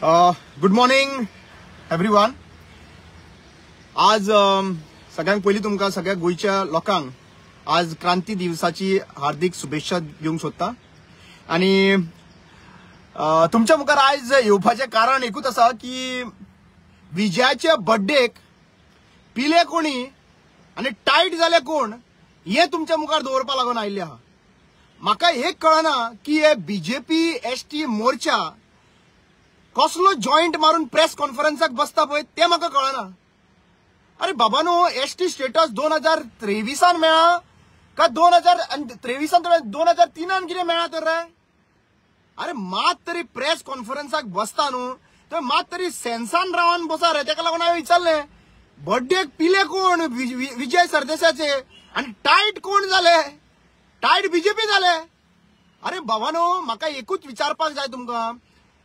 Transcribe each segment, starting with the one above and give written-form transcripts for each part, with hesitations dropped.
Good morning everyone. आज सगळ्यांत पयलीं तुमकां सगळ्या गोंयच्या लोकांक आज क्रांती दिवसाची हार्दिक शुभेच्छा दिवंक सोदता. आणि तुमच्या मुखार आज येवपाचें कारण एकूच आसा की विजयाच्या बर्थडेक पिले कोणी आनी टायट जाले कोण हे तुमच्या मुखार दवरपा लागून आयिल्ले आहा. म्हाका एक कळना की हे बीजेपी एसटी मोर्चा कसलो जॉइंट मारून प्रेस कॉन्फरन्साक बसता पळय ते म्हाका कळना. अरे बाबानो, एसटी स्टेटस 2023 मेळा का 2023 2003 कितें मेळा तर रे? अरे मात तरी प्रेस कॉन्फरन्साक बसता न्हू तर मात तरी सेन्सान रावन बसा रे. ताका लागून हांवें विचारलें बर्थडेक पिले कोण विजय सरदेसाचे आनी टायट कोण जाले? टायट बीजेपी जाले. अरे बाबानो, म्हाका एकूच विचारपाक जाय तुमकां,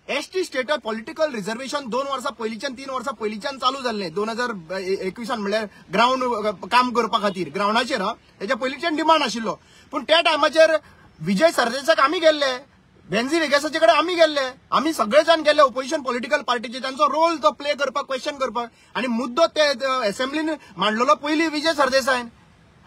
एसटी स्टेटस पॉलिटिकल रिझर्वेशन 2 वर्सां पयलींच्यान 3 वर्सां पयलींच्यान चालू जाल्लें 2021 म्हणल्यार ग्राउंड काम करपा खातीर ग्राउंडाचेर. तेच्या पयलींच्यान डिमांड आशिल्लो. पूण त्या टायमाचेर विजय सरदेसाक आमी गेल्ले, बेन्झी वेगसाचे कडेन आमी गेल्ले, आमी सगळे जाण गेल्ले ओपोजिशन पॉलिटिकल पार्टीचे, तांचो रोल तो प्ले करपाक क्वेश्चन करपाक. आनी मुद्दो ते असेंब्लीन मांडलेलो पयलीं विजय सरदेसायन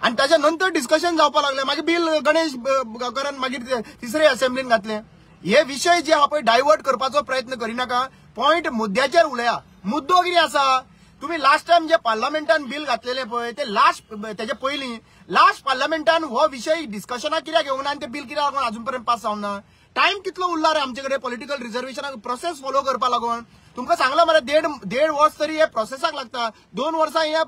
आनी ताच्या नंतर डिस्कशन जावपाक लागलें. मागीर बिल गणेश गांवकारान मागीर तिसरे असेंब्लीन घातलें. हे विषय जे आहा पळय डायवर्ट करपाचो प्रयत्न करिनाका. पॉइंट मुद्द्याचेर उलया. मुद्दो कितें आसा? तुम्ही लास्ट टाइम जे पार्लमेंटान बिल घातलेले पळय ते तेजे पयलीं लास्ट पार्लमेंटान हो विषय डिस्कशनाक कित्याक घेवना आनी ते बिल कित्याक लागून अजून पर्यंत पास जावना? टाइम कितलो उरला रे आमचे कडेन पॉलिटिकल रिझर्वेशनाक प्रोसेस फॉलो करपा लागून? तुमकां सांगला मरे देड वर्स तरी हे प्रोसेसाक लागता. 2 वर्सां हे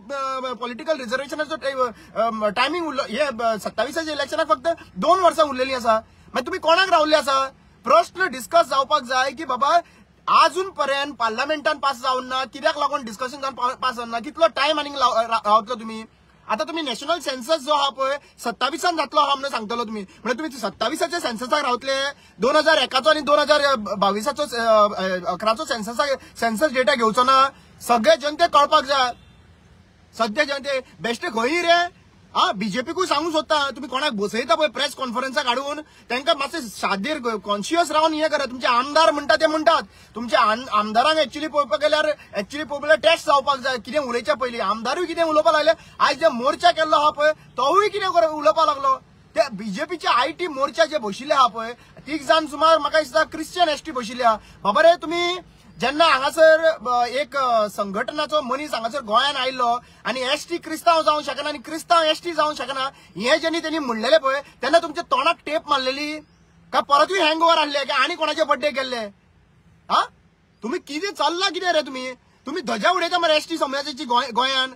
पॉलिटिकल रिझर्वेशनाचो टायमिंग उरलो. हे 27 इलेक्शनाक फक्त 2 वर्सां उरलेलीं आसा. मागीर तुमी कोणाक रावल्ले आसा? प्रश्न डिस्कस जावपाक जाय की बाबा अजून पर्यंत पार्लमेंटान पास जावन ना, कित्याक लागून डिस्कशन जावन पास जावना? कितलो टायम आनीक रावतलो तुमी? आता तुम्ही नॅशनल सेन्सस जो आहा पळय 27 जातलो आहा म्हणून सांगतलो तुमी. म्हणजे तुम्ही 27 सेन्ससाक रावतले, 2001 आणि 2011 सेन्सस डेटा घेवचो ना. सगळे जनते कळपाक जाय. सद्या जनते बेश्टे खंय रे? बीजेपीकूय सांगूंक सोदता, तुम्ही कोणाक बसयता पळय प्रेस कॉन्फरन्साक हाडून तांकां मातशें शादीर कॉन्शियस रावन हे करात. तुमचे आमदार म्हणटा ते म्हणटात. तुमच्या आमदारांक एक्चुअली पळोवपाक गेल्यार टेस्ट जावपाक जाय कितें उलयच्या पयलीं. आमदारूय कितें उलोवपाक लागले. आयज जे मोर्चा केल्लो आहा पळय तोवूय कितें उलोवपाक लागलो. ते बीजेपीचे आयटी मोर्चा जे बशिल्ले आहा पळय 30 जाण सुमार म्हाका दिसता क्रिश्चियन एसटी बशिल्ले आहा. बाबा रे, तुम्ही जेन्ना हांगासर एक संघटनाचो मनीस हांगासर गोंयान आयिल्लो आनी एसटी क्रिस्तांव जावंक शकना आनी क्रिस्तांव एसटी जावंक शकना हे जेन्ना त्यांनी म्हणलेले पळय तेन्ना तुमच्या तोंडाक टेप मारलेली का परतूय हँगओव्हर आसले काय आनी कोणाचे बर्थडे केल्ले? तुम्ही कितें चल्ला कितें रे? तुम्ही धजा उडयता मरे एसटी समाजाची गोंयान.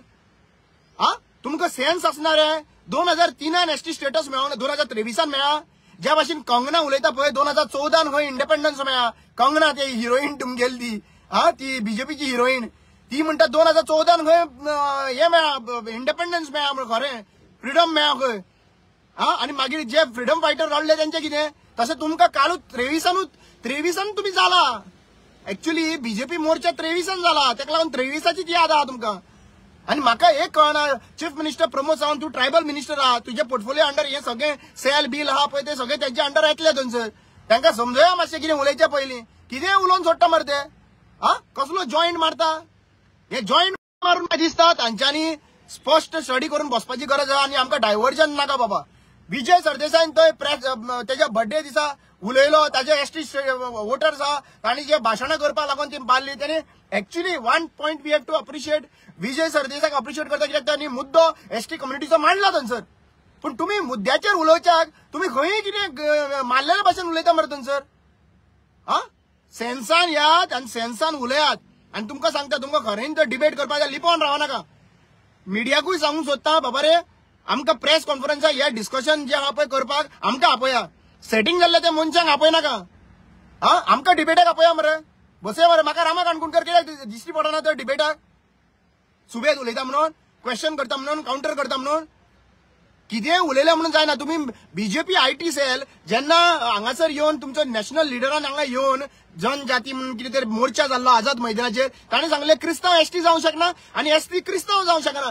तुमकां सेन्स आसना रे? 2003 एसटी स्टेटस मेळोना, 2023 मेळा. ज्या भाशेन कंगना उलयता पळय 2014 खंय इंडिपेंडन्स मेळा. कंगना ती हिरोईन तुमगेली ती बीजेपीची हिरोईन ती म्हणटा 2014 खंय हे मेळा इंडिपेंडन्स मेळा म्हण खरें फ्रीडम मेळा खंय. आनी मागीर जे फ्रीडम फायटर रडले तेंचे कितें? तशें तुमकां कालूच 23 तुम्ही जाला. एक्चुअली बीजेपी मोर्चा 23 जाला, ताका लागून 23ची याद आहा तुमकां. आणि म्हाका एक कळना, चीफ मिनिस्टर प्रमोद सावंत तूं ट्रायबल मिनिस्टर आहा, तुझे पोर्टफोलिओ अंडर हे सगळे सेल बील आहा पळय ते सगळे त्यांच्या अंडर येतले थंयसर. तांकां समजया मातशें कितें उलयच्या पयलीं. कितें उलोवन सोडटा मरे ते? कसलो जॉईंट मारता? हे जॉईंट मारून दिसता तांच्यांनी स्पश्ट स्टडी करून बसपाची गरज आहा आनी आमकां डायव्हर्जन नाका बाबा. विजय सरदेसायन थंय तेच्या बर्थडे दिसा उलयलो, ताजे एसटी वोटर्स आहा तांणी जे भाशणां करपाक लागून ती बांदली तेणी actually one point we have to appreciate Vijay सरदेसाक अप्रिशिएट करता कित्याक तांणी मुद्दो एसटी कम्युनिटीचो मांडला थंयसर. पूण तुम्ही मुद्द्याचेर उलोवच्याक तुम्ही खंय कितें मारलेल्या भाशेन उलयता मरे थंयसर. सेन्सान यात आनी सेन्सान उलयात. आनी तुमकां सांगता तुमकां खरें तर डिबेट करपाक जाय, लिपोवन रावं नाका. मिडियाकूय सांगूंक सोदता बाबा रे, आमकां प्रेस कॉन्फरन्साक हे डिस्कशन जे आहा पळय करपाक आमकां आपया. सेटिंग जाल्ल्या त्या मनशांक आपय नाका. आमकां डिबेटाक आपया मरे. बसय मरे. म्हाका रामा काणकोणकर कित्याक दिश्टी पडना तर डिबेटाक? सुबेज उलयता म्हणून, क्वेश्चन करता म्हणून, काउंटर करता म्हणून कितें उलयलें म्हणून जायना. तुम्ही बीजेपी आयटी सेल जेन्ना हांगासर येवन तुमचो नॅशनल लिडरान हांगा येवन जनजाती म्हणून कितें तरी मोर्चा जाल्लो आझाद मैदानाचेर ताणें सांगलें क्रिस्तांव एसटी जावंक शकना आनी एसटी क्रिस्तांव जावंक शकना.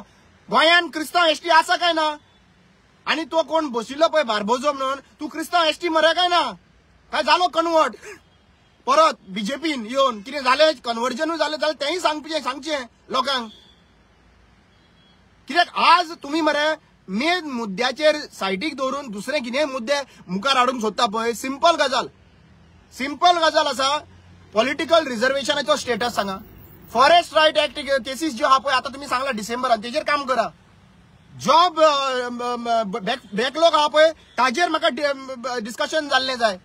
गोंयान क्रिस्तांव एसटी आसा काय ना? आनी तो कोण बशिल्लो पळय बारबोजो म्हणून तूं क्रिस्तांव एसटी मरे काय ना? काय जालो कन्वर्ट? परत बीजेपीन येऊन कितें जालें कन्वर्जनूय जालें जाल्यार तेंय सांगचें लोकांक. कित्याक आज तुम्ही मरे मेन मुद्द्याचेर सायडीक दवरून दुसरे कितेंय मुद्दे मुखार हाडूंक सोदता पळय. सिंपल गजाल आसा. पॉलिटिकल रिझर्वेशनाचो स्टेटस सांगा. फॉरेस्ट रायट ऍक्ट केसीस ज्यो आहा पळय आता तुम्ही सांगला डिसेंबरान तेजेर काम करा. जॉब बॅकलॉग आहा पळय ताजेर म्हाका डिस्कशन जाल्लें जाय.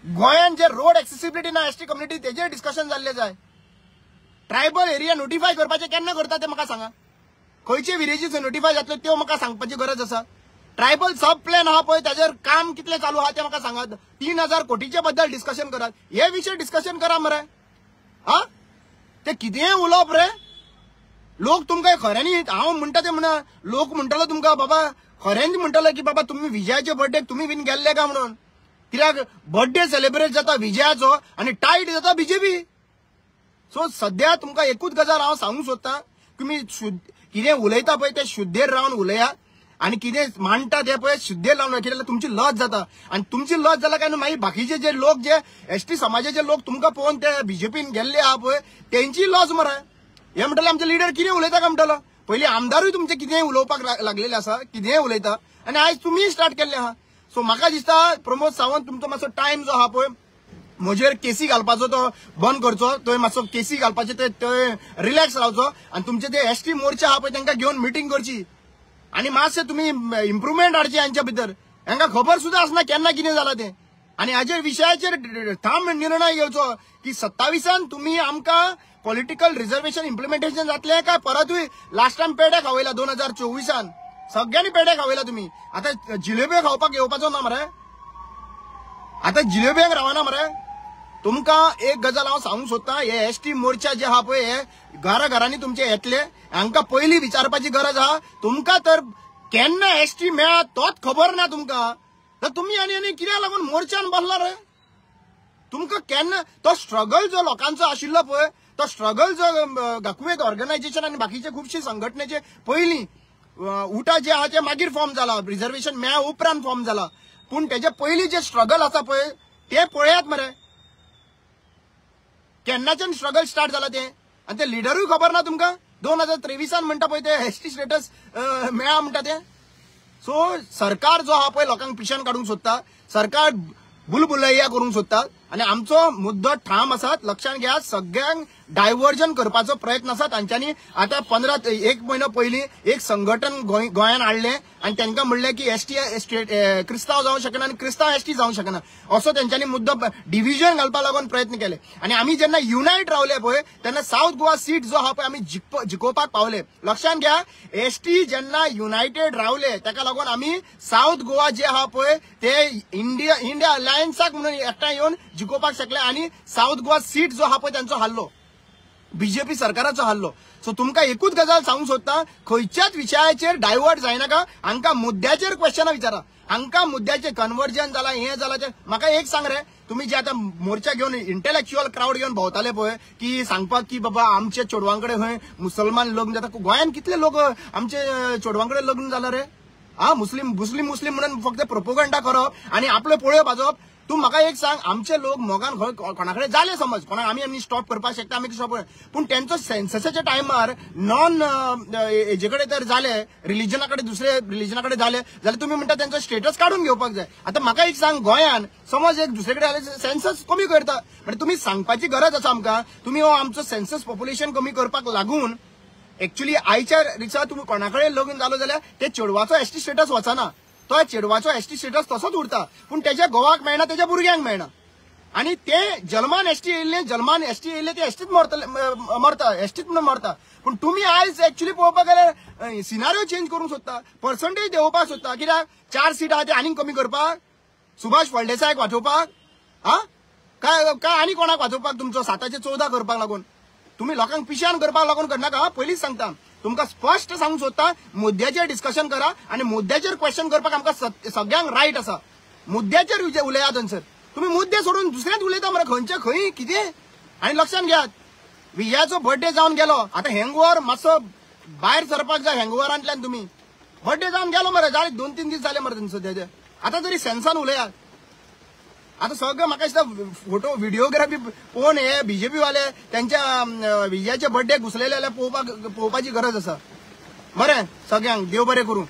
गोंयान जे रोड एक्सेसिबिलिटी ना एसटी कम्युनिटी तेजेर डिस्कशन जाल्लें जाय. ट्रायबल एरिया नोटिफाय करपाचें केन्ना करता ते म्हाका सांगा. खंयचे विलेजीस नोटिफाय जातल्यो त्यो म्हाका सांगपाची गरज आसा. ट्रायबल सब प्लॅन आहा पळय ताजेर काम कितलें चालू आहा ते म्हाका सांगात. 3000 कोटीच्या बद्दल डिस्कशन करात. हे विशय डिस्कशन करा मरे. हा ते कितेंय उलोवप रे. लोक तुमकां खऱ्यांनी हांव म्हणटा ते म्हणा लोक म्हणटलो तुमकां बाबा खऱ्यांनी म्हणटलो की बाबा तुम्ही विजयाचे बर्थडेक तुम्ही बीन गेल्ले का म्हणून. कित्याक बर्थडे सेलिब्रेट जाता विजयाचो आणि टाईट जाता बीजेपी. सो सध्या तुमकां एकूच गजाल हांव सांगूंक सोदतां तुम्ही कितें उलयता पळय ते शुद्धेर रावन उलया आणि कितें मांडटा ते पळय शुद्धेर लावन कित्याक तुमची लज जाता. आणि तुमची लज जाला काय मागीर बाकीचे जे लोक जे एसटी समाजाचे लोक तुमकां पळोवन ते बीजेपीन गेल्ले आहा पळय तेंची लज मरे. हे म्हणटले आमचे लिडर कितें उलयता काय म्हणटलो. पयलीं आमदारूय तुमचे कितेंय उलोवपाक लागलेले आसा कितेंय उलयता आनी आयज तुमी स्टार्ट केल्ले आहा. सो म्हाका दिसता प्रमोद सावंत तुमचो मातसो टायम जो आहा पळय म्हजेर केसी घालपाचो तो बंद करचो. थंय मातसो केसी घालपाचे थंय रिलॅक्स रावचो आणि तुमचे ते एसटी मोर्चा आहा पळय तांकां घेवन मिटींग करची आणि मातशें तुमी इम्प्रुवमेंट हाडची हांच्या भितर. हांकां खबर सुद्दां आसना केन्ना कितें जालां तें. आणि हाजे विशयाचेर ठाम निर्णय घेवचो की 27 तुमी आमकां पॉलिटिकल रिझर्वेशन इम्प्लिमेंटेशन जातलें काय परतूय लास्ट टायम पेड्या खावयला 2024 सगळ्यांनी पेड्या खावयला तुम्ही. आता जिलेब्यो खावपाक येवपाचो ना मरे. आता जिलेब्यांक रावना मरे. तुमकां एक गजाल हांव सांगूंक सोदतां हे एसटी मोर्चा जे आहा पळय हे घराघरांनी तुमचे येतले. हांकां पयलीं विचारपाची गरज आहा. तुमकां तर केन्ना एसटी मेळ्ळा तोच खबर ना तुमकां. तर तुमी आनी कित्याक लागून मोर्चान बसला रे. तुमकां केन्ना तो स्ट्रगल जो लोकांचो आशिल्लो पळय तो स्ट्रगल जो गकुवेत ऑर्गनायझेशन आनी बाकीचे खुबशे संघटनेचे पयलीं उठा जे आहा ते मागीर फॉर्म जाला. रिझर्वेशन मेळ्ळा उपरांत फॉर्म जाला. पूण तेजे पयलीं जे स्ट्रगल आसा पळय ते पळयात मरे. केन्नाच्यान स्ट्रगल स्टार्ट जाला ते आनी ते लिडरूय खबर ना तुमकां. 2023 म्हणटा पळय ते एसटी स्टेटस मेळ्ळा म्हणटा ते. सो सरकार जो आहा पळय लोकांक पिशान काडूंक सोदता. सरकार बुलबुलैया करूंक सोदतात आणि आमचो मुद्दो ठाम आसा. लक्षात घ्या सगळ्यांक डायव्हर्जन करपाचो प्रयत्न आसा तांच्यांनी. आता 1 म्हयनो पयलीं एक संघटन गोंयान हाडलें आणि तांकां म्हणलें की एसटी क्रिस्तांव जावंक शकना आणि क्रिस्तांव एसटी जावंक शकना असो तेंच्यांनी मुद्दो डिव्हिजन घालपा लागून प्रयत्न केले. आणि आमी जेन्ना युनायट रावले पळय तेन्ना साऊथ गोवा सीट जो आहा पळय आमी जिखोवपाक पावले. लक्षात घ्या एसटी जेन्ना युनायटेड रावले ताका लागून आमी साऊथ गोवा जे आहा पळय ते इंडिया अलायन्साक म्हणून एकठांय येवन जिखोवपाक शकले आणि साऊथ गोवा सीट जो आहा पळय तांचो हारलो. बीजेपी सरकाराचो हारलो. सो तुमकां एकूच गजाल सांगूंक सोदतां खंयच्याच विशयाचेर डायवर्ट जायनाका. हांकां मुद्द्याचेर क्वेश्चनां विचारा. हांकां मुद्द्याचेर कन्वर्जन जाला हें जालां ते म्हाका एक सांग रे. तुम्ही जे आता मोर्चा घेवन इंटेलेक्च्युअल क्राउड घेवन भोंवताले पळय की सांगपाक की बाबा आमचे चेडवांकडे खंय मुसलमान लग्न जाता. गोंयान कितले लोक आमचे चेडवांकडे लग्न जाला रे. मुस्लिम म्हणून फक्त प्रोपोगंडा करप आणि आपले पोळ्यो भाजप. तू म्हाका एक सांग आमचे लोक मोगान कोणाकडे जाले समज कोणाक आमी स्टॉप करपाक शकता आमी स्टॉप पूण तेंचो सेन्ससाच्या टायमार नॉन हेजे कडेन तर जाले रिलिजना कडेन दुसरे रिलिजना कडेन जाले जाल्यार तुमी म्हणटा तेंचो स्टेटस काडून घेवपाक जाय. आता म्हाका एक सांग गोंयान समज एक दुसरे कडेन जाले सेन्सस कमी करता म्हणजे तुम्ही सांगपाची गरज आसा आमकां. तुम्ही हो आमचो सेन्सस पॉप्युलेशन कमी करपाक लागून एक्चुअली आयच्या दिसा तुम्ही कोणाकडे लग्न जालो जाल्यार ते चेडवाचो एसटी स्टेटस वचना. तो चेडवाचो एसटी स्टेटस तसोच उरता पूण तेज्या घोवाक मेळना तेज्या भुरग्यांक मेळना. आणि ते जल्मान एसटी येयल्ले ते एसटीत मरता एसटीत म्हणून मरता. पूण तुम्ही आयज एक्चुअली पळोवपाक गेल्यार सिनारियो चेंज करूंक सोदता पर्संटेज देंवोवपाक सोदता. कित्याक 4 सीट आहा ते आनीक कमी करपाक सुभाष फळदेसायक वाचोवपाक काय आनी कोणाक वाचोवपाक तुमचो 7चे 14 करपाक लागून. तुम्ही लोकांक पिशान करपाक लागून करनाका. पयलींच सांगता तुमकां स्पश्ट सांगूंक सोदता मुद्द्याचेर डिस्कशन करा आणि मुद्द्याचेर क्वेश्चन करपाक आमकां सगळ्यांक रायट आसा. मुद्द्याचेर उलयात थंयसर. तुम्ही मुद्दे सोडून दुसरेच उलयता मरे खंयचे खंय कितें. आणि लक्षात घेयात विजयाचो बर्थडे जावन गेलो. आता हँगओव्हर मातसो भायर सरपाक जाय हँगओव्हरांतल्यान. तुम्ही बर्थडे जावन गेलो मरे जाले 2-3 दीस जाले मरे सध्याचे. आता तरी सेन्सान उलयात. आता सगळं म्हाका दिसता फोटो व्हिडिओग्राफी पळोवन हे बीजेपी वाले त्यांच्या विजयाचे बर्थडे घुसलेले जाल्यार पळोवपाची गरज आसा. बरें सगळ्यांक देव बरें करूं.